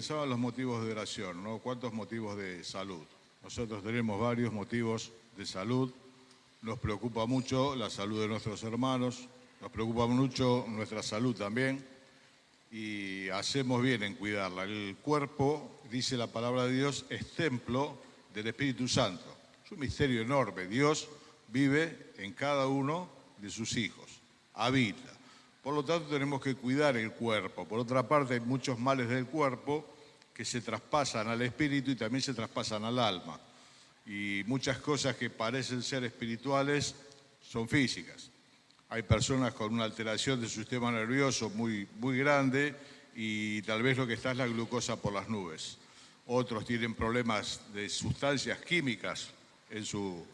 Pensaban los motivos de oración, ¿no? ¿Cuántos motivos de salud? Nosotros tenemos varios motivos de salud. Nos preocupa mucho la salud de nuestros hermanos, nos preocupa mucho nuestra salud también y hacemos bien en cuidarla. El cuerpo, dice la palabra de Dios, es templo del Espíritu Santo. Es un misterio enorme. Dios vive en cada uno de sus hijos, habita. Por lo tanto, tenemos que cuidar el cuerpo. Por otra parte, hay muchos males del cuerpo que se traspasan al espíritu y también se traspasan al alma. Y muchas cosas que parecen ser espirituales son físicas. Hay personas con una alteración del sistema nervioso muy grande y tal vez lo que está es la glucosa por las nubes. Otros tienen problemas de sustancias químicas en su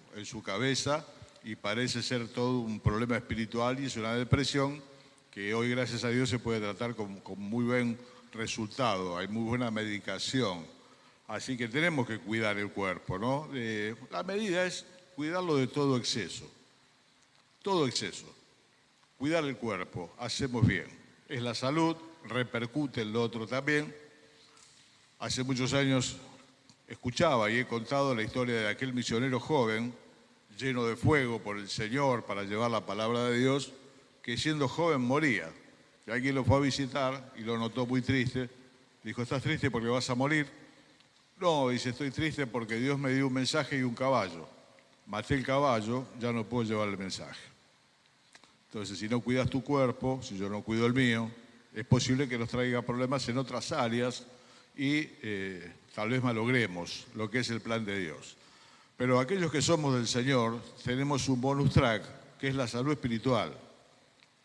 cabeza y parece ser todo un problema espiritual y es una depresión que hoy, gracias a Dios, se puede tratar con muy buen resultado. Hay muy buena medicación. Así que tenemos que cuidar el cuerpo, ¿no? La medida es cuidarlo de todo exceso. Todo exceso. Cuidar el cuerpo, hacemos bien. Es la salud, repercute en lo otro también. Hace muchos años escuchaba y he contado la historia de aquel misionero joven, lleno de fuego por el Señor para llevar la palabra de Dios, que siendo joven moría. Y alguien lo fue a visitar y lo notó muy triste. Dijo, ¿estás triste porque vas a morir? No, dice, estoy triste porque Dios me dio un mensaje y un caballo. Maté el caballo, ya no puedo llevar el mensaje. Entonces, si no cuidas tu cuerpo, si yo no cuido el mío, es posible que nos traiga problemas en otras áreas y tal vez malogremos lo que es el plan de Dios. Pero aquellos que somos del Señor, tenemos un bonus track, que es la salud espiritual.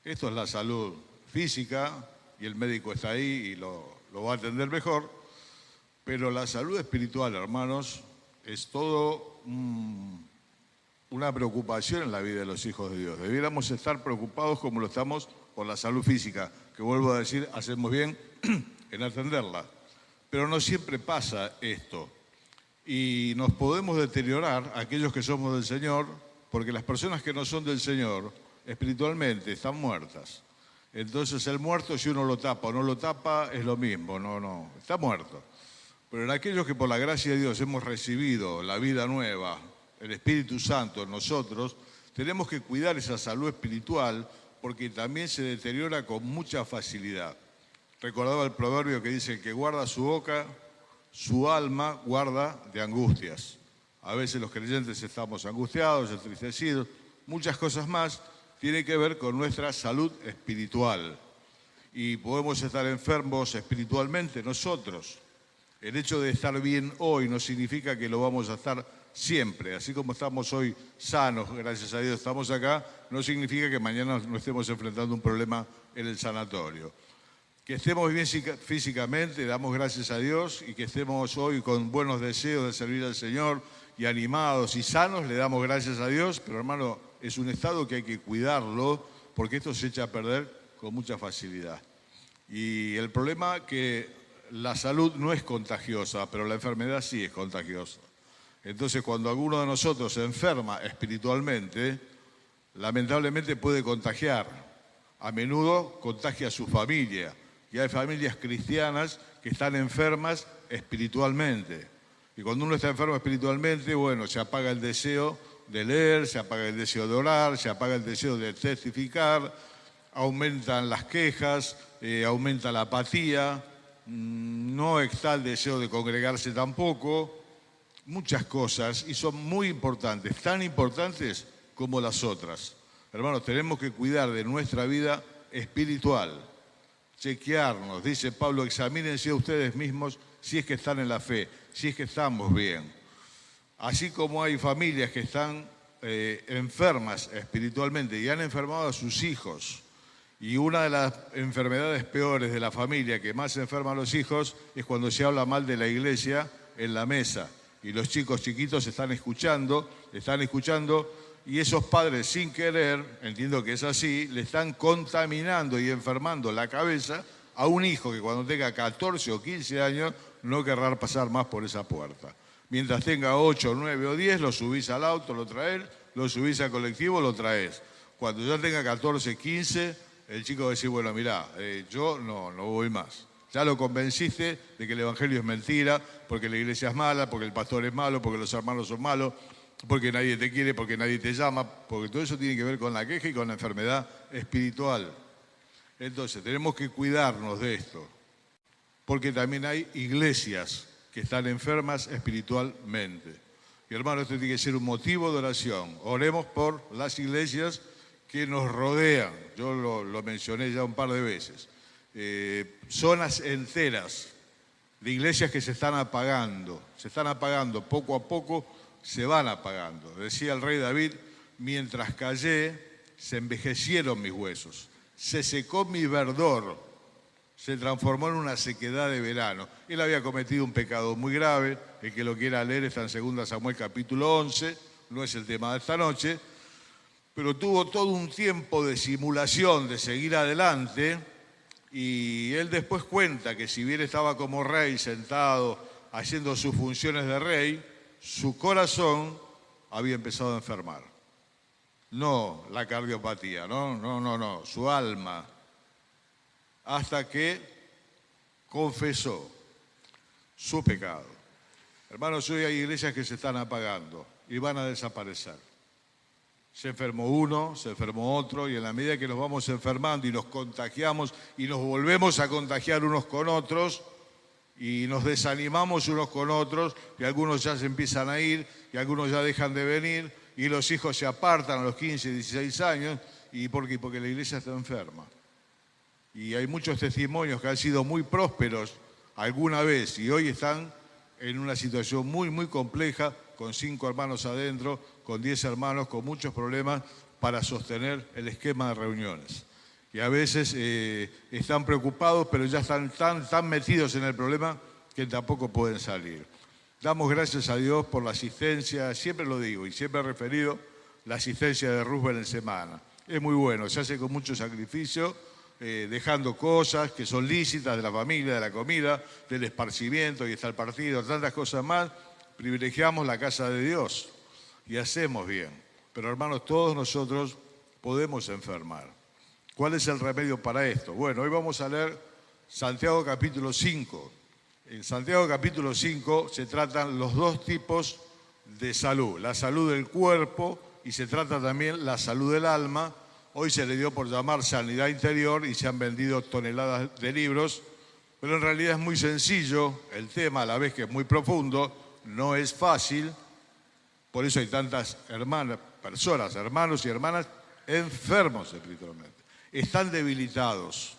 Esto es la salud física, y el médico está ahí y lo va a atender mejor, pero la salud espiritual, hermanos, es todo una preocupación en la vida de los hijos de Dios. Debiéramos estar preocupados como lo estamos por la salud física, que vuelvo a decir, hacemos bien en atenderla. Pero no siempre pasa esto. Y nos podemos deteriorar, aquellos que somos del Señor, porque las personas que no son del Señor, espiritualmente, están muertas. Entonces el muerto, si uno lo tapa o no lo tapa, es lo mismo, no, está muerto. Pero en aquellos que por la gracia de Dios hemos recibido la vida nueva, el Espíritu Santo en nosotros, tenemos que cuidar esa salud espiritual porque también se deteriora con mucha facilidad. Recordaba el proverbio que dice, el que guarda su boca, su alma guarda de angustias. A veces los creyentes estamos angustiados, entristecidos, muchas cosas más tienen que ver con nuestra salud espiritual. Y podemos estar enfermos espiritualmente nosotros. El hecho de estar bien hoy no significa que lo vamos a estar siempre. Así como estamos hoy sanos, gracias a Dios estamos acá, no significa que mañana no estemos enfrentando un problema en el sanatorio. Que estemos bien físicamente, damos gracias a Dios, y que estemos hoy con buenos deseos de servir al Señor y animados y sanos, le damos gracias a Dios, pero hermano, es un estado que hay que cuidarlo porque esto se echa a perder con mucha facilidad. Y el problema es que la salud no es contagiosa, pero la enfermedad sí es contagiosa. Entonces, cuando alguno de nosotros se enferma espiritualmente, lamentablemente puede contagiar. A menudo contagia a su familia. Y hay familias cristianas que están enfermas espiritualmente. Y cuando uno está enfermo espiritualmente, bueno, se apaga el deseo de leer, se apaga el deseo de orar, se apaga el deseo de testificar, aumentan las quejas, aumenta la apatía, no está el deseo de congregarse tampoco, muchas cosas, y son muy importantes, tan importantes como las otras. Hermanos, tenemos que cuidar de nuestra vida espiritual, chequearnos, dice Pablo, examínense a ustedes mismos si es que están en la fe, si es que estamos bien. Así como hay familias que están enfermas espiritualmente y han enfermado a sus hijos, y una de las enfermedades peores de la familia que más enferma a los hijos es cuando se habla mal de la iglesia en la mesa. Y los chicos chiquitos están escuchando, y esos padres sin querer, entiendo que es así, le están contaminando y enfermando la cabeza a un hijo que cuando tenga 14 o 15 años no querrá pasar más por esa puerta. Mientras tenga 8, 9 o 10, lo subís al auto, lo traes, lo subís al colectivo, lo traes. Cuando ya tenga 14, 15, el chico va a decir, bueno, mirá, yo no voy más. Ya lo convenciste de que el Evangelio es mentira, porque la iglesia es mala, porque el pastor es malo, porque los hermanos son malos, porque nadie te quiere, porque nadie te llama, porque todo eso tiene que ver con la queja y con la enfermedad espiritual. Entonces, tenemos que cuidarnos de esto, porque también hay iglesias que están enfermas espiritualmente. Y hermano, esto tiene que ser un motivo de oración. Oremos por las iglesias que nos rodean. Yo lo mencioné ya un par de veces. Zonas enteras de iglesias que se están apagando poco a poco, se van apagando. Decía el rey David: mientras callé, se envejecieron mis huesos, se secó mi verdor, se transformó en una sequedad de verano. Él había cometido un pecado muy grave. El que lo quiera leer está en 2 Samuel capítulo 11, no es el tema de esta noche, pero tuvo todo un tiempo de simulación, de seguir adelante, y él después cuenta que si bien estaba como rey sentado haciendo sus funciones de rey, su corazón había empezado a enfermar. No la cardiopatía, no, su alma. Hasta que confesó su pecado. Hermanos, hoy hay iglesias que se están apagando y van a desaparecer. Se enfermó uno, se enfermó otro, y en la medida que nos vamos enfermando y nos contagiamos y nos volvemos a contagiar unos con otros y nos desanimamos unos con otros, y algunos ya se empiezan a ir y algunos ya dejan de venir y los hijos se apartan a los 15, 16 años. ¿Y por qué? Porque la iglesia está enferma. Y hay muchos testimonios que han sido muy prósperos alguna vez y hoy están en una situación muy, muy compleja, con 5 hermanos adentro, con 10 hermanos, con muchos problemas para sostener el esquema de reuniones. Y a veces están preocupados, pero ya están tan metidos en el problema que tampoco pueden salir. Damos gracias a Dios por la asistencia, siempre lo digo y siempre he referido, la asistencia de Roosevelt en semana. Es muy bueno, se hace con mucho sacrificio, dejando cosas que son lícitas de la familia, de la comida, del esparcimiento, y está el partido, tantas cosas más. Privilegiamos la casa de Dios y hacemos bien. Pero hermanos, todos nosotros podemos enfermar. ¿Cuál es el remedio para esto? Bueno, hoy vamos a leer Santiago capítulo 5. En Santiago capítulo 5 se tratan los dos tipos de salud, la salud del cuerpo y se trata también la salud del alma. Hoy se le dio por llamar sanidad interior y se han vendido toneladas de libros, pero en realidad es muy sencillo el tema, a la vez que es muy profundo, no es fácil, por eso hay tantas personas, hermanos y hermanas enfermos espiritualmente, están debilitados.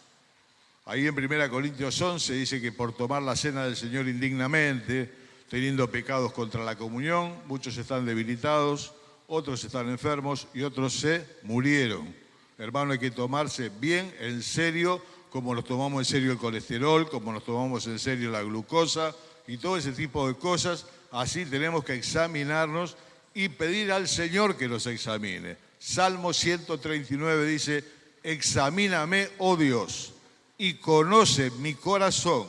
Ahí en 1 Corintios 11 dice que por tomar la cena del Señor indignamente, teniendo pecados contra la comunión, muchos están debilitados, otros están enfermos y otros se murieron. Hermano, hay que tomarse bien en serio, como nos tomamos en serio el colesterol, como nos tomamos en serio la glucosa y todo ese tipo de cosas. Así tenemos que examinarnos y pedir al Señor que nos examine. Salmo 139 dice: examíname, oh Dios, y conoce mi corazón,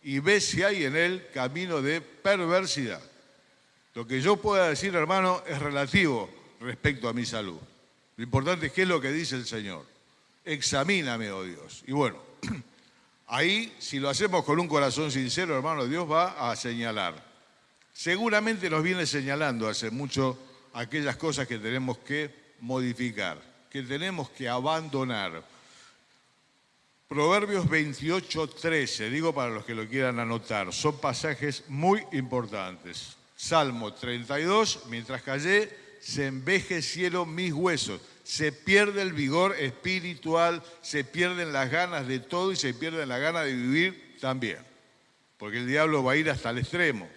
y ve si hay en él camino de perversidad. Lo que yo pueda decir, hermano, es relativo respecto a mi salud. Lo importante es qué es lo que dice el Señor. Examíname, oh Dios. Y bueno, ahí, si lo hacemos con un corazón sincero, hermano, Dios va a señalar. Seguramente nos viene señalando hace mucho aquellas cosas que tenemos que modificar, que tenemos que abandonar. Proverbios 28:13, digo para los que lo quieran anotar, son pasajes muy importantes. Salmo 32, mientras callé, se envejecieron mis huesos, se pierde el vigor espiritual, se pierden las ganas de todo y se pierden las ganas de vivir también, porque el diablo va a ir hasta el extremo.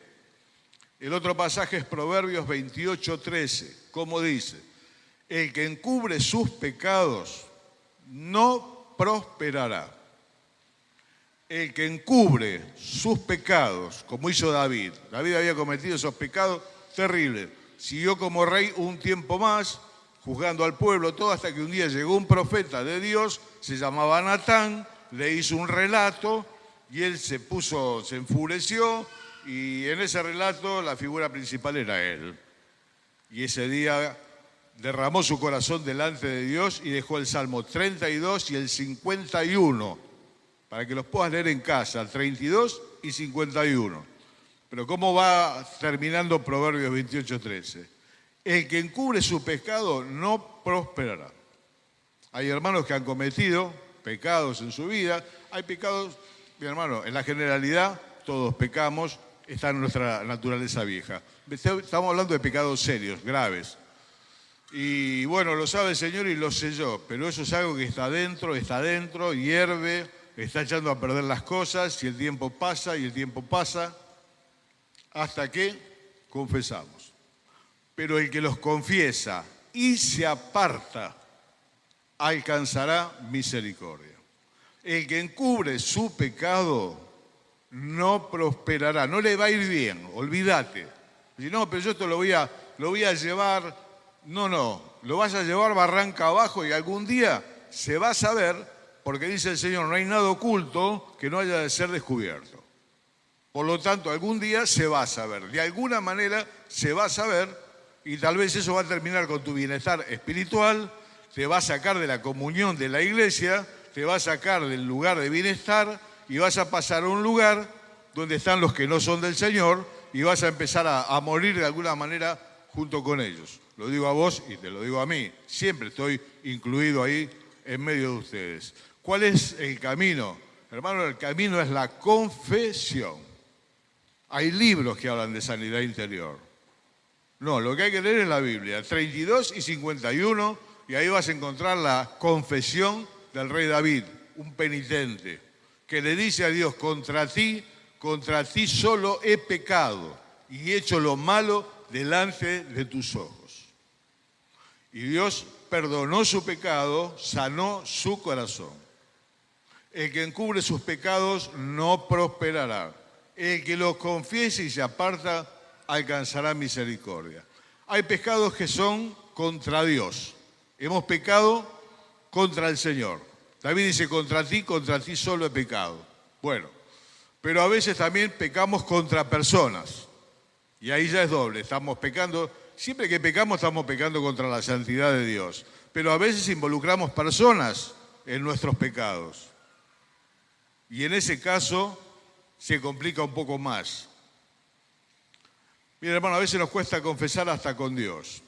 El otro pasaje es Proverbios 28:13, como dice: el que encubre sus pecados no prosperará. El que encubre sus pecados, como hizo David. David había cometido esos pecados terribles. Siguió como rey un tiempo más, juzgando al pueblo todo, hasta que un día llegó un profeta de Dios, se llamaba Natán, le hizo un relato y él se enfureció, y en ese relato la figura principal era él. Y ese día derramó su corazón delante de Dios y dejó el Salmo 32 y el 51 para que los puedas leer en casa, 32 y 51. Pero ¿cómo va terminando Proverbios 28:13? El que encubre su pecado no prosperará. Hay hermanos que han cometido pecados en su vida. Hay pecados, mi hermano, en la generalidad todos pecamos, está en nuestra naturaleza vieja. Estamos hablando de pecados serios, graves. Y bueno, lo sabe el Señor y lo sé yo, pero eso es algo que está dentro, hierve, está echando a perder las cosas y el tiempo pasa hasta que confesamos. Pero el que los confiesa y se aparta alcanzará misericordia. El que encubre su pecado no prosperará, no le va a ir bien, olvídate. Si no, pero yo esto lo voy a llevar. No, lo vas a llevar barranca abajo y algún día se va a saber, porque dice el Señor, no hay nada oculto que no haya de ser descubierto. Por lo tanto, algún día se va a saber, de alguna manera se va a saber, y tal vez eso va a terminar con tu bienestar espiritual, te va a sacar de la comunión de la iglesia, te va a sacar del lugar de bienestar y vas a pasar a un lugar donde están los que no son del Señor y vas a empezar a morir de alguna manera junto con ellos. Lo digo a vos y te lo digo a mí. Siempre estoy incluido ahí en medio de ustedes. ¿Cuál es el camino? Hermano, el camino es la confesión. Hay libros que hablan de sanidad interior. No, lo que hay que leer es la Biblia, 32 y 51, y ahí vas a encontrar la confesión del rey David, un penitente, que le dice a Dios, contra ti solo he pecado y he hecho lo malo delante de tus ojos. Y Dios perdonó su pecado, sanó su corazón. El que encubre sus pecados no prosperará. El que los confiese y se aparta alcanzará misericordia. Hay pecados que son contra Dios. Hemos pecado contra el Señor. David dice, contra ti solo he pecado. Bueno, pero a veces también pecamos contra personas. Y ahí ya es doble, estamos pecando. Siempre que pecamos estamos pecando contra la santidad de Dios, pero a veces involucramos personas en nuestros pecados. Y en ese caso se complica un poco más. Mira, hermano, a veces nos cuesta confesar hasta con Dios.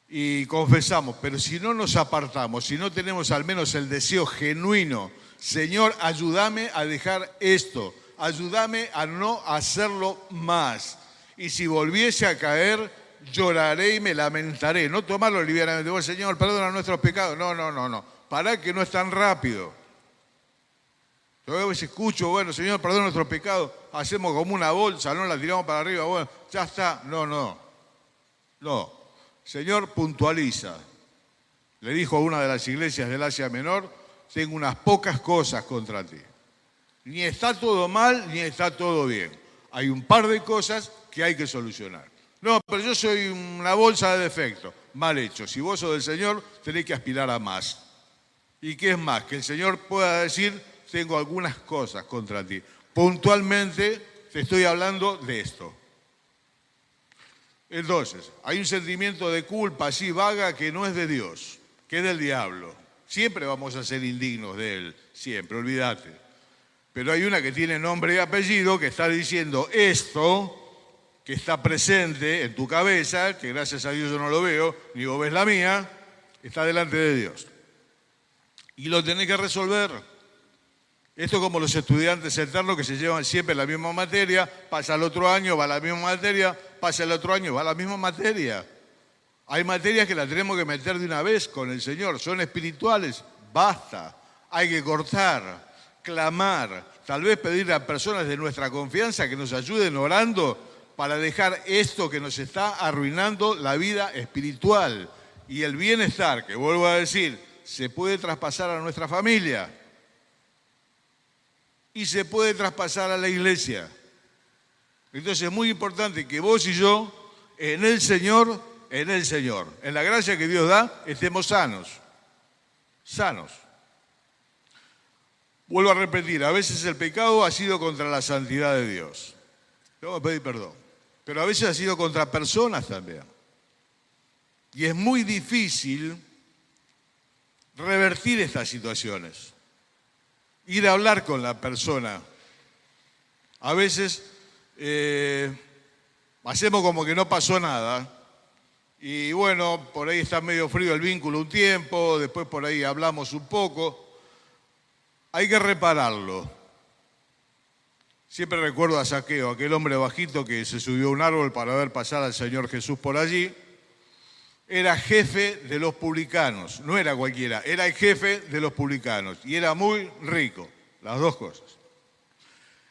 Y confesamos, pero si no nos apartamos, si no tenemos al menos el deseo genuino, Señor, ayúdame a dejar esto, ayúdame a no hacerlo más. Y si volviese a caer, lloraré y me lamentaré. No tomarlo livianamente. Oh, Señor, perdona nuestros pecados. No. Pará que no es tan rápido. Yo a veces escucho, bueno, Señor, perdona nuestros pecados. Hacemos como una bolsa, no la tiramos para arriba. Bueno, ya está. No. Señor, puntualiza. Le dijo a una de las iglesias del Asia Menor, tengo unas pocas cosas contra ti. Ni está todo mal, ni está todo bien. Hay un par de cosas que hay que solucionar. No, pero yo soy una bolsa de defectos. Mal hecho. Si vos sos del Señor, tenés que aspirar a más. ¿Y qué es más? Que el Señor pueda decir, tengo algunas cosas contra ti. Puntualmente te estoy hablando de esto. Entonces, hay un sentimiento de culpa así vaga que no es de Dios, que es del diablo. Siempre vamos a ser indignos de él, siempre, olvídate. Pero hay una que tiene nombre y apellido que está diciendo esto, que está presente en tu cabeza, que gracias a Dios yo no lo veo, ni vos ves la mía, está delante de Dios. Y lo tenés que resolver. Esto es como los estudiantes eternos que se llevan siempre la misma materia, pasa el otro año, va la misma materia, pasa el otro año, va la misma materia. Hay materias que las tenemos que meter de una vez con el Señor, son espirituales, basta. Hay que cortar, clamar, tal vez pedirle a personas de nuestra confianza que nos ayuden orando para dejar esto que nos está arruinando la vida espiritual. Y el bienestar, que vuelvo a decir, se puede traspasar a nuestra familia y se puede traspasar a la iglesia. Entonces es muy importante que vos y yo, en el Señor, en la gracia que Dios da, estemos sanos. Vuelvo a repetir, a veces el pecado ha sido contra la santidad de Dios. Tengo que pedir perdón. Pero a veces ha sido contra personas también. Y es muy difícil revertir estas situaciones. ir a hablar con la persona. A veces hacemos como que no pasó nada y bueno, por ahí está medio frío el vínculo un tiempo, después por ahí hablamos un poco. Hay que repararlo. Siempre recuerdo a Zaqueo, aquel hombre bajito que se subió a un árbol para ver pasar al Señor Jesús por allí. Era jefe de los publicanos, no era cualquiera, era el jefe de los publicanos y era muy rico, las dos cosas.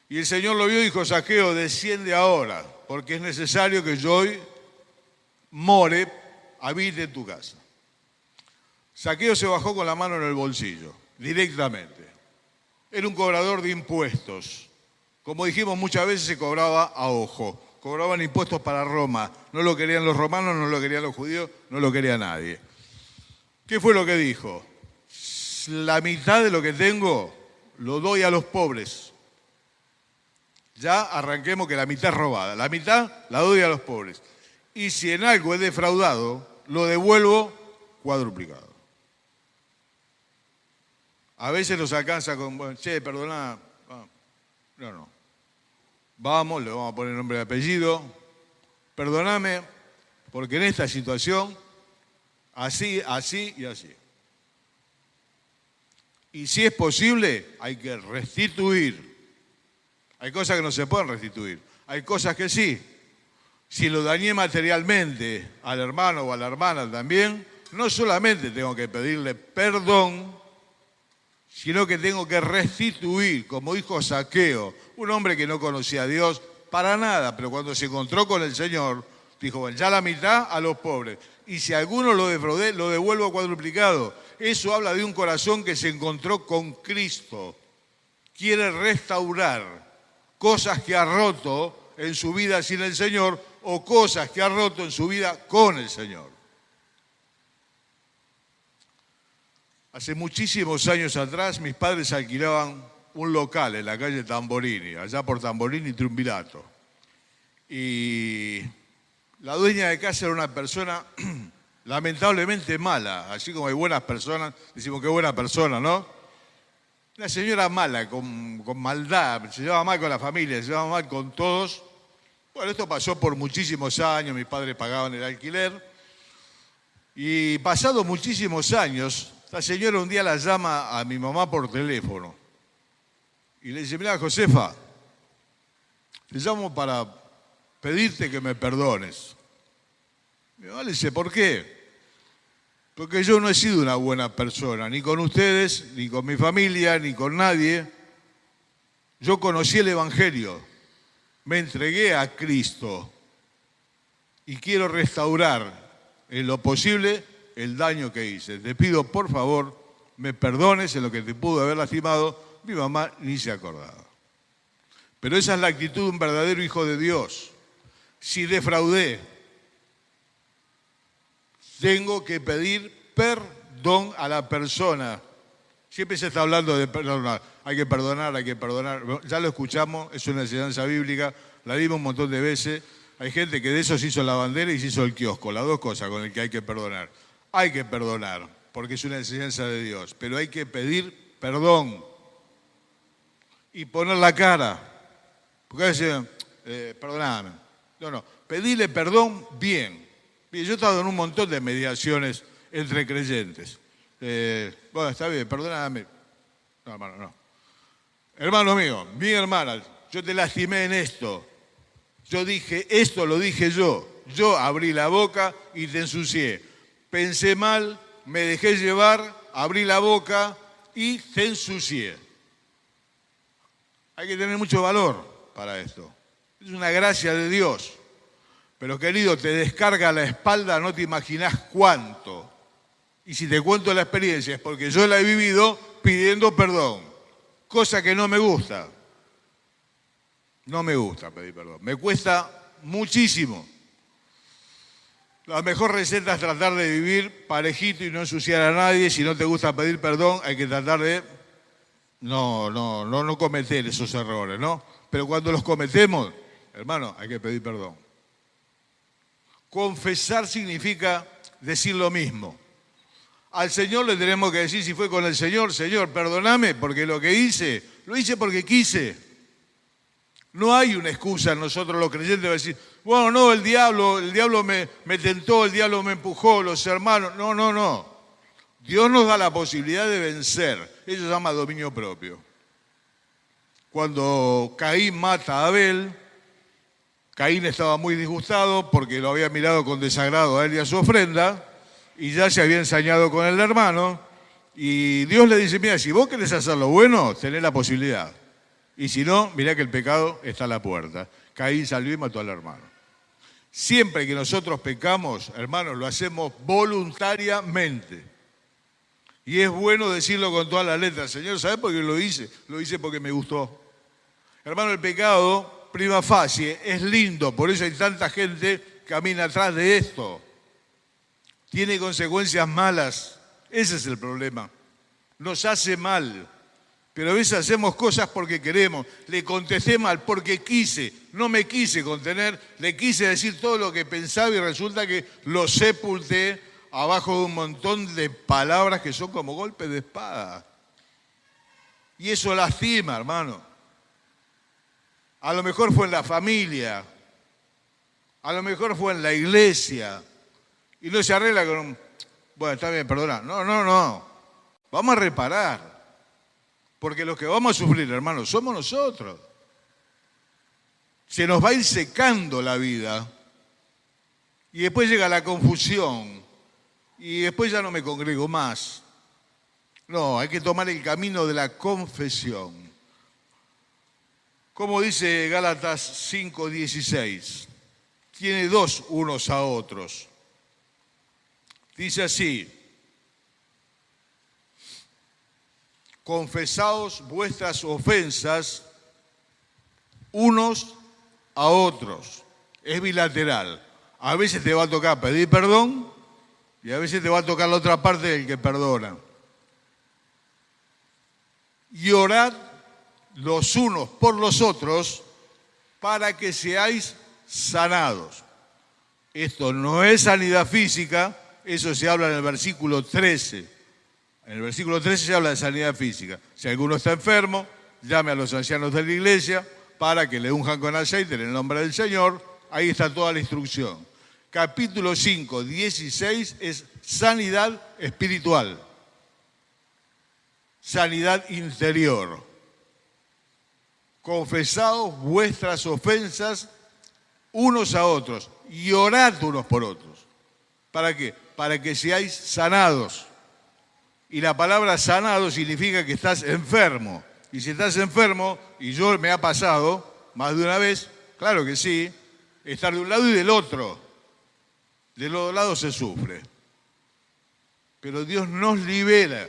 Y el Señor lo vio y dijo: Zaqueo, desciende ahora, porque es necesario que yo hoy more, habite en tu casa. Zaqueo se bajó con la mano en el bolsillo, directamente. Era un cobrador de impuestos. Como dijimos muchas veces, se cobraba a ojo. Cobraban impuestos para Roma. No lo querían los romanos, no lo querían los judíos, no lo quería nadie. ¿Qué fue lo que dijo? La mitad de lo que tengo lo doy a los pobres. Ya arranquemos que la mitad es robada. La mitad la doy a los pobres. Y si en algo he defraudado, lo devuelvo cuadruplicado. A veces nos alcanza con, bueno, che, perdoná. No. Vamos, le vamos a poner nombre y apellido. Perdóname, porque en esta situación, así y así. Y si es posible, hay que restituir. Hay cosas que no se pueden restituir. Hay cosas que sí. Si lo dañé materialmente al hermano o a la hermana también, no solamente tengo que pedirle perdón, sino que tengo que restituir, como dijo Zaqueo, un hombre que no conocía a Dios para nada, pero cuando se encontró con el Señor, dijo: bueno, ya la mitad a los pobres. Y si alguno lo defraudé, lo devuelvo cuadruplicado. Eso habla de un corazón que se encontró con Cristo. Quiere restaurar cosas que ha roto en su vida sin el Señor o cosas que ha roto en su vida con el Señor. Hace muchísimos años atrás, mis padres alquilaban un local en la calle Tamborini, allá por Tamborini y Triunvirato. Y la dueña de casa era una persona lamentablemente mala, así como hay buenas personas, decimos que buena persona, ¿no? Una señora mala, con maldad, se llevaba mal con la familia, se llevaba mal con todos. Bueno, esto pasó por muchísimos años, mis padres pagaban el alquiler. Y pasados muchísimos años, la señora un día la llama a mi mamá por teléfono. Y le dice: mira, Josefa, te llamo para pedirte que me perdones. Mi mamá le dice: ¿por qué? Porque yo no he sido una buena persona, ni con ustedes, ni con mi familia, ni con nadie. Yo conocí el Evangelio, me entregué a Cristo y quiero restaurar en lo posible el daño que hice. Te pido, por favor, me perdones en lo que te pudo haber lastimado. Mi mamá ni se acordaba. Pero esa es la actitud de un verdadero hijo de Dios. Si defraudé, tengo que pedir perdón a la persona. Siempre se está hablando de perdonar. Hay que perdonar, hay que perdonar. Ya lo escuchamos, es una enseñanza bíblica, la dimos un montón de veces. Hay gente que de eso se hizo la bandera y se hizo el kiosco, las dos cosas con el que hay que perdonar. Hay que perdonar, porque es una enseñanza de Dios, pero hay que pedir perdón y poner la cara. Porque a veces, perdóname. No, pedirle perdón bien. Yo he estado en un montón de mediaciones entre creyentes. Bueno, está bien, perdóname. No, hermano, no. Hermano mío, mi hermana, yo te lastimé en esto. Yo dije, esto lo dije yo. Yo abrí la boca y te ensucié. Pensé mal, me dejé llevar, abrí la boca y te ensucié. Hay que tener mucho valor para esto. Es una gracia de Dios. Pero querido, te descarga la espalda, no te imaginás cuánto. Y si te cuento la experiencia es porque yo la he vivido pidiendo perdón. Cosa que no me gusta. No me gusta pedir perdón. Me cuesta muchísimo. La mejor receta es tratar de vivir parejito y no ensuciar a nadie. Si no te gusta pedir perdón, hay que tratar de no cometer esos errores, ¿no? Pero cuando los cometemos, hermano, hay que pedir perdón. Confesar significa decir lo mismo. Al Señor le tenemos que decir, si fue con el Señor, Señor, perdóname, porque lo que hice, lo hice porque quise. No hay una excusa en nosotros los creyentes de decir, bueno, no, el diablo me tentó, el diablo me empujó, los hermanos. No, no, no. Dios nos da la posibilidad de vencer. Eso se llama dominio propio. Cuando Caín mata a Abel, Caín estaba muy disgustado porque lo había mirado con desagrado a él y a su ofrenda, y ya se había ensañado con el hermano, y Dios le dice, mira, si vos querés hacer lo bueno, tenés la posibilidad. Y si no, mirá que el pecado está a la puerta. Caín salió y mató al hermano. Siempre que nosotros pecamos, hermanos, lo hacemos voluntariamente. Y es bueno decirlo con todas las letras. Señor, ¿sabés por qué lo hice? Lo hice porque me gustó. Hermano, el pecado, prima facie, es lindo. Por eso hay tanta gente que camina atrás de esto. Tiene consecuencias malas. Ese es el problema. Nos hace mal. Pero a veces hacemos cosas porque queremos. Le contesté mal porque quise. No me quise contener. Le quise decir todo lo que pensaba y resulta que lo sepulté abajo de un montón de palabras que son como golpes de espada. Y eso lastima, hermano. A lo mejor fue en la familia. A lo mejor fue en la iglesia. Y no se arregla con un... Bueno, está bien, perdona. No, no, no. Vamos a reparar. Porque los que vamos a sufrir, hermanos, somos nosotros. Se nos va a ir secando la vida. Y después llega la confusión. Y después ya no me congrego más. No, hay que tomar el camino de la confesión. Como dice Gálatas 5:16, tiene dos unos a otros. Dice así, confesaos vuestras ofensas unos a otros. Es bilateral. A veces te va a tocar pedir perdón y a veces te va a tocar la otra parte del que perdona. Y orad los unos por los otros para que seáis sanados. Esto no es sanidad física, eso se habla en el versículo 13. En el versículo 13 se habla de sanidad física. Si alguno está enfermo, llame a los ancianos de la iglesia para que le unjan con aceite en el nombre del Señor. Ahí está toda la instrucción. Capítulo 5, 16 es sanidad espiritual. Sanidad interior. Confesaos vuestras ofensas unos a otros y orad unos por otros. ¿Para qué? Para que seáis sanados. Y la palabra sanado significa que estás enfermo. Y si estás enfermo, y yo me ha pasado más de una vez, claro que sí, estar de un lado y del otro. De los dos lados se sufre. Pero Dios nos libera.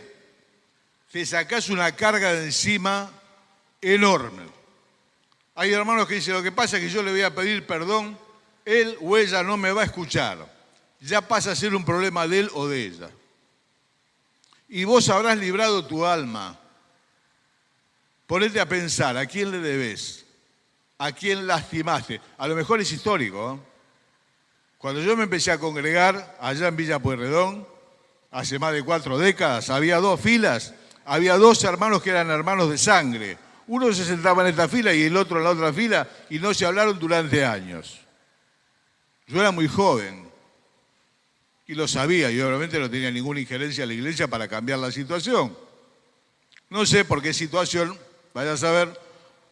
Te sacás una carga de encima enorme. Hay hermanos que dicen, lo que pasa es que yo le voy a pedir perdón, él o ella no me va a escuchar. Ya pasa a ser un problema de él o de ella. Y vos habrás librado tu alma. Ponete a pensar, ¿a quién le debes? ¿A quién lastimaste? A lo mejor es histórico, ¿eh? Cuando yo me empecé a congregar allá en Villa Pueyrredón, hace más de 4 décadas, había 2 filas, había 2 hermanos que eran hermanos de sangre. Uno se sentaba en esta fila y el otro en la otra fila y no se hablaron durante años. Yo era muy joven. Y lo sabía, y obviamente no tenía ninguna injerencia en la iglesia para cambiar la situación. No sé por qué situación, vaya a saber,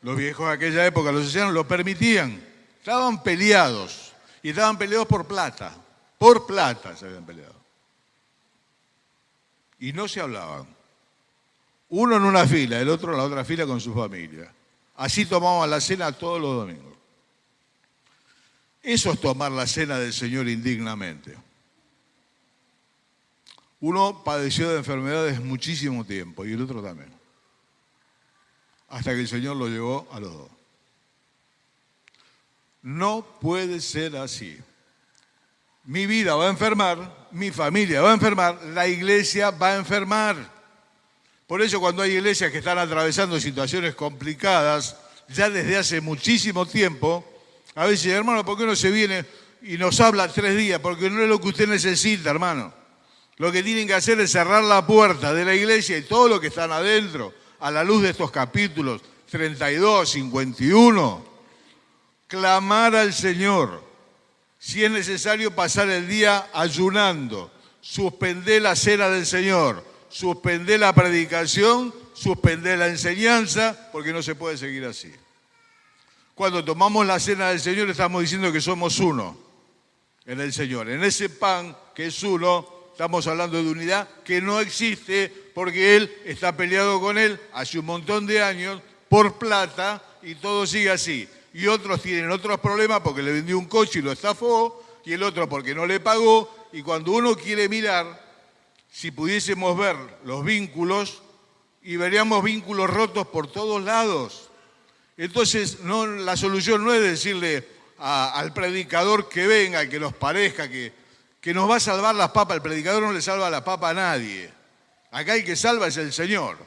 los viejos de aquella época, los ancianos, lo permitían. Estaban peleados, y estaban peleados por plata. Por plata se habían peleado. Y no se hablaban. Uno en una fila, el otro en la otra fila con su familia. Así tomaban la cena todos los domingos. Eso es tomar la cena del Señor indignamente. Uno padeció de enfermedades muchísimo tiempo y el otro también. Hasta que el Señor lo llevó a los dos. No puede ser así. Mi vida va a enfermar, mi familia va a enfermar, la iglesia va a enfermar. Por eso cuando hay iglesias que están atravesando situaciones complicadas, ya desde hace muchísimo tiempo, a veces, hermano, ¿por qué no se viene y nos habla 3 días? Porque no es lo que usted necesita, hermano. Lo que tienen que hacer es cerrar la puerta de la iglesia y todo lo que están adentro, a la luz de estos capítulos 32, 51, clamar al Señor. Si es necesario pasar el día ayunando, suspender la cena del Señor, suspender la predicación, suspender la enseñanza, porque no se puede seguir así. Cuando tomamos la cena del Señor estamos diciendo que somos uno en el Señor. En ese pan que es uno, estamos hablando de unidad que no existe porque Él está peleado con Él hace un montón de años por plata y todo sigue así. Y otros tienen otros problemas porque le vendió un coche y lo estafó, y el otro porque no le pagó. Y cuando uno quiere mirar, si pudiésemos ver los vínculos, y veríamos vínculos rotos por todos lados. Entonces, la solución no es decirle al predicador que venga, que nos parezca que nos va a salvar las papas. El predicador no le salva la papa a nadie. Acá el que salva es el Señor.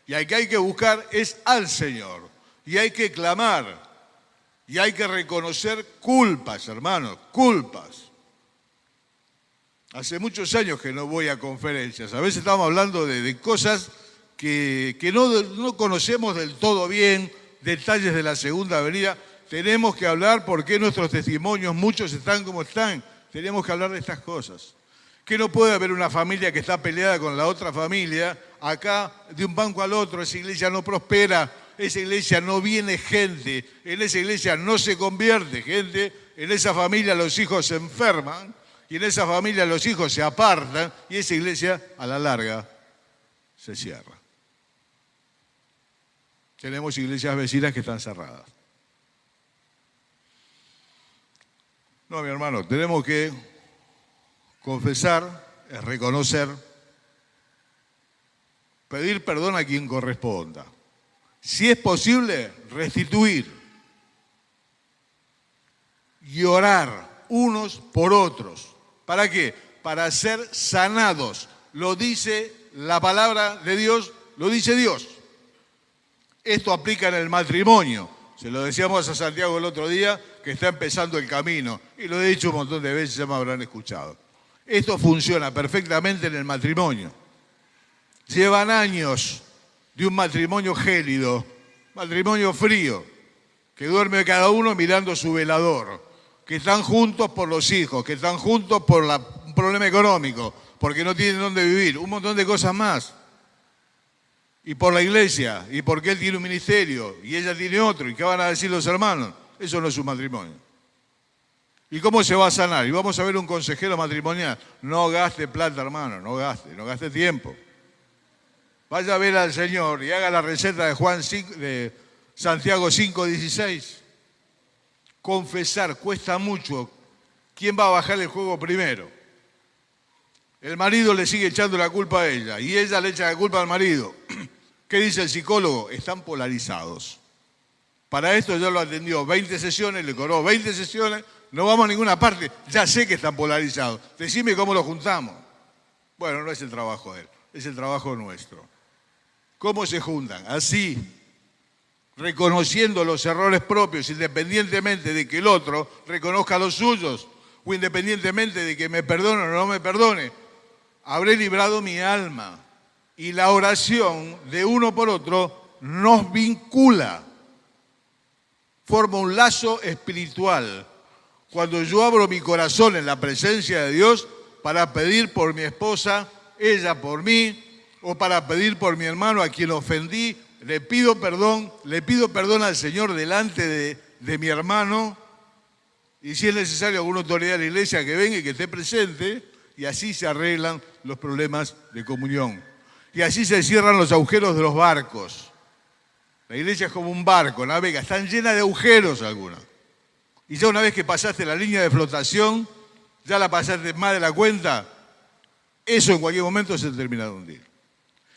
Y acá hay que buscar es al Señor. Y hay que clamar. Y hay que reconocer culpas, hermanos, culpas. Hace muchos años que no voy a conferencias. A veces estamos hablando de cosas que no conocemos del todo bien, detalles de la segunda venida. Tenemos que hablar por qué nuestros testimonios, muchos están como están. Tenemos que hablar de estas cosas. Que no puede haber una familia que está peleada con la otra familia, acá de un banco al otro, esa iglesia no prospera, esa iglesia no viene gente, en esa iglesia no se convierte gente, en esa familia los hijos se enferman y en esa familia los hijos se apartan y esa iglesia a la larga se cierra. Tenemos iglesias vecinas que están cerradas. No, mi hermano, tenemos que confesar, reconocer, pedir perdón a quien corresponda. Si es posible, restituir y orar unos por otros. ¿Para qué? Para ser sanados. Lo dice la palabra de Dios, lo dice Dios. Esto aplica en el matrimonio. Se lo decíamos a Santiago el otro día, que está empezando el camino. Y lo he dicho un montón de veces, ya me habrán escuchado. Esto funciona perfectamente en el matrimonio. Llevan años de un matrimonio gélido, matrimonio frío, que duerme cada uno mirando su velador, que están juntos por los hijos, que están juntos por un problema económico, porque no tienen dónde vivir, un montón de cosas más. Y por la iglesia, y porque él tiene un ministerio, y ella tiene otro, ¿y qué van a decir los hermanos? Eso no es un matrimonio. ¿Y cómo se va a sanar? Y vamos a ver un consejero matrimonial. No gaste plata, hermano, no gaste tiempo. Vaya a ver al Señor y haga la receta de Santiago 5:16. Confesar cuesta mucho. ¿Quién va a bajar el juego primero? El marido le sigue echando la culpa a ella y ella le echa la culpa al marido. ¿Qué dice el psicólogo? Están polarizados. Para esto ya lo atendió 20 sesiones, le cobró 20 sesiones, no vamos a ninguna parte. Ya sé que están polarizados. Decime cómo lo juntamos. Bueno, no es el trabajo de él, es el trabajo nuestro. ¿Cómo se juntan? Así, reconociendo los errores propios, independientemente de que el otro reconozca los suyos, o independientemente de que me perdone o no me perdone. Habré librado mi alma. Y la oración de uno por otro nos vincula. Forma un lazo espiritual. Cuando yo abro mi corazón en la presencia de Dios para pedir por mi esposa, ella por mí, o para pedir por mi hermano a quien ofendí, le pido perdón al Señor delante de mi hermano, y si es necesario alguna autoridad de la iglesia que venga y que esté presente, y así se arreglan los problemas de comunión. Y así se cierran los agujeros de los barcos. La iglesia es como un barco, navega, están llenas de agujeros algunas. Y ya una vez que pasaste la línea de flotación, ya la pasaste más de la cuenta, eso en cualquier momento se termina de hundir.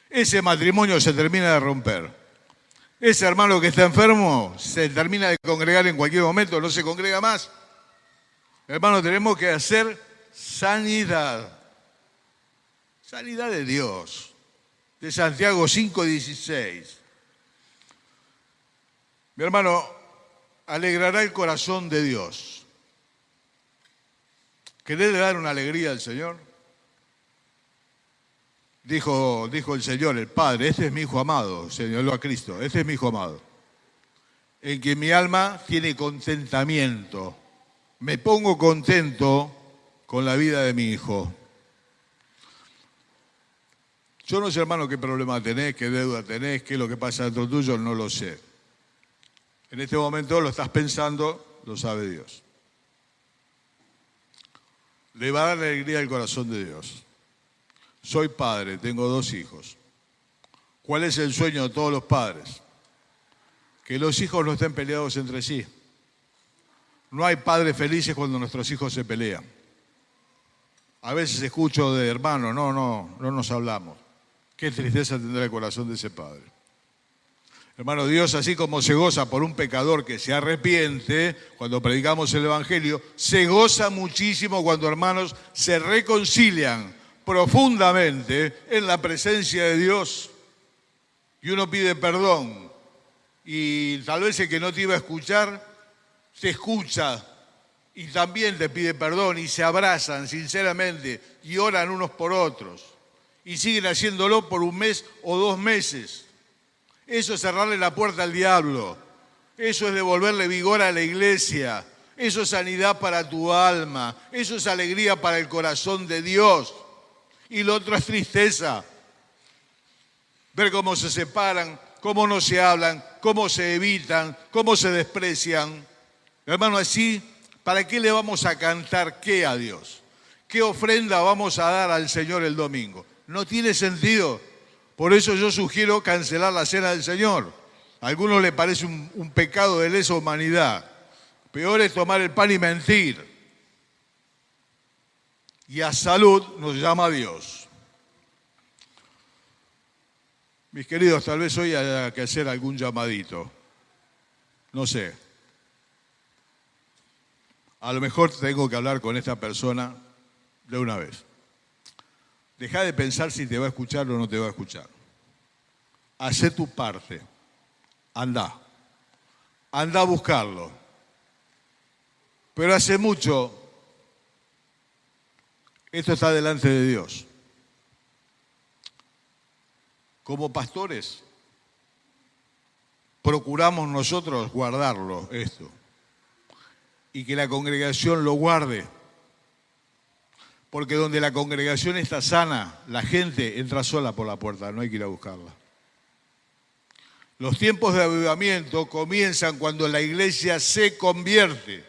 Ese matrimonio se termina de romper. Ese hermano que está enfermo se termina de congregar en cualquier momento, no se congrega más. Hermano, tenemos que hacer sanidad. Sanidad de Dios. De Santiago 5:16. Mi hermano, alegrará el corazón de Dios. ¿Querés dar una alegría al Señor? Dijo el Señor, el Padre, este es mi Hijo amado, señaló a Cristo, este es mi Hijo amado, en que mi alma tiene contentamiento. Me pongo contento con la vida de mi Hijo. Yo no sé, hermano, qué problema tenés, qué deuda tenés, qué es lo que pasa dentro tuyo, no lo sé. En este momento lo estás pensando, lo sabe Dios. Le va a dar alegría al corazón de Dios. Soy padre, tengo 2 hijos. ¿Cuál es el sueño de todos los padres? Que los hijos no estén peleados entre sí. No hay padres felices cuando nuestros hijos se pelean. A veces escucho de hermanos, no nos hablamos. Qué tristeza tendrá el corazón de ese padre. Hermano, Dios, así como se goza por un pecador que se arrepiente, cuando predicamos el Evangelio, se goza muchísimo cuando hermanos se reconcilian profundamente en la presencia de Dios. Y uno pide perdón. Y tal vez el que no te iba a escuchar, te escucha y también te pide perdón y se abrazan sinceramente y oran unos por otros. Y siguen haciéndolo por 1 mes o 2 meses. Eso es cerrarle la puerta al diablo. Eso es devolverle vigor a la iglesia. Eso es sanidad para tu alma. Eso es alegría para el corazón de Dios. Y lo otro es tristeza. Ver cómo se separan, cómo no se hablan, cómo se evitan, cómo se desprecian. Hermano, así, ¿para qué le vamos a cantar qué a Dios? ¿Qué ofrenda vamos a dar al Señor el domingo? No tiene sentido. Por eso yo sugiero cancelar la cena del Señor. A algunos les parece un pecado de lesa humanidad. Peor es tomar el pan y mentir. Y a salud nos llama Dios. Mis queridos, tal vez hoy haya que hacer algún llamadito. No sé. A lo mejor tengo que hablar con esta persona de una vez. Deja de pensar si te va a escuchar o no te va a escuchar. Hacé tu parte. Anda a buscarlo. Pero hace mucho, esto está delante de Dios. Como pastores, procuramos nosotros guardarlo, esto. Y que la congregación lo guarde. Porque donde la congregación está sana, la gente entra sola por la puerta, no hay que ir a buscarla. Los tiempos de avivamiento comienzan cuando la iglesia se convierte.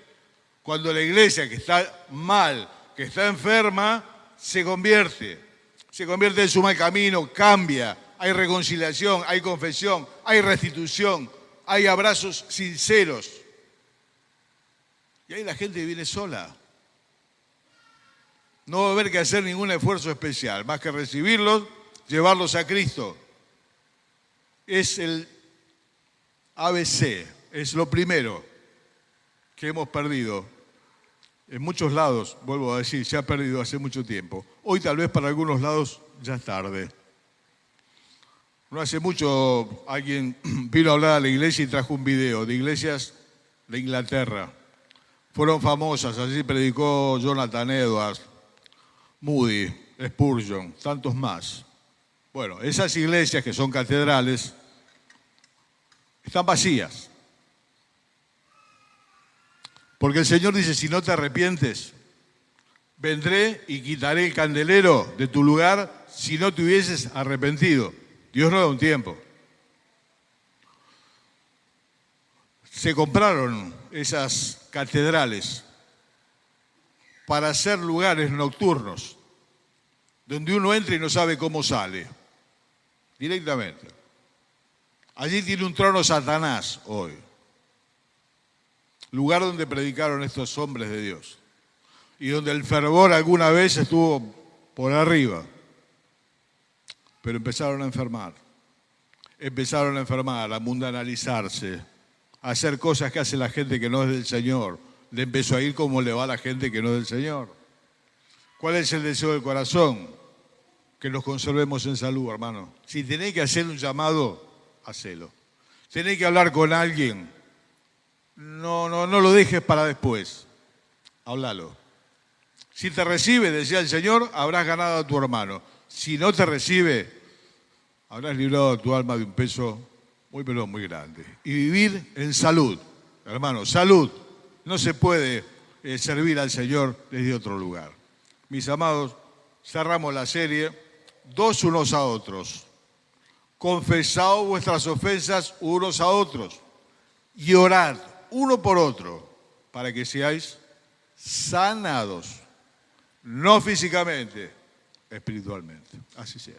Cuando la iglesia que está mal, que está enferma, se convierte de su mal camino, cambia. Hay reconciliación, hay confesión, hay restitución, hay abrazos sinceros. Y ahí la gente viene sola. No va a haber que hacer ningún esfuerzo especial, más que recibirlos, llevarlos a Cristo. Es el ABC, es lo primero que hemos perdido. En muchos lados, vuelvo a decir, se ha perdido hace mucho tiempo. Hoy tal vez para algunos lados ya es tarde. No hace mucho alguien vino a hablar a la iglesia y trajo un video de iglesias de Inglaterra. Fueron famosas, allí predicó Jonathan Edwards, Moody, Spurgeon, tantos más. Bueno, esas iglesias que son catedrales están vacías. Porque el Señor dice, si no te arrepientes, vendré y quitaré el candelero de tu lugar si no te hubieses arrepentido. Dios no da un tiempo. Se compraron esas catedrales para ser lugares nocturnos, donde uno entra y no sabe cómo sale, directamente. Allí tiene un trono Satanás hoy, lugar donde predicaron estos hombres de Dios, y donde el fervor alguna vez estuvo por arriba, pero empezaron a enfermar, a mundanalizarse, a hacer cosas que hace la gente que no es del Señor. Le empezó a ir como le va a la gente que no es del Señor. ¿Cuál es el deseo del corazón? Que nos conservemos en salud, hermano. Si tenéis que hacer un llamado, hacelo. Tenéis que hablar con alguien, no lo dejes para después. Háblalo. Si te recibe, decía el Señor, habrás ganado a tu hermano. si no te recibe, habrás librado a tu alma de un peso muy, pero muy grande. Y vivir en salud, hermano, salud. No se puede servir al Señor desde otro lugar. Mis amados, cerramos la serie, dos unos a otros. Confesaos vuestras ofensas unos a otros y orad uno por otro para que seáis sanados, no físicamente, espiritualmente. Así sea.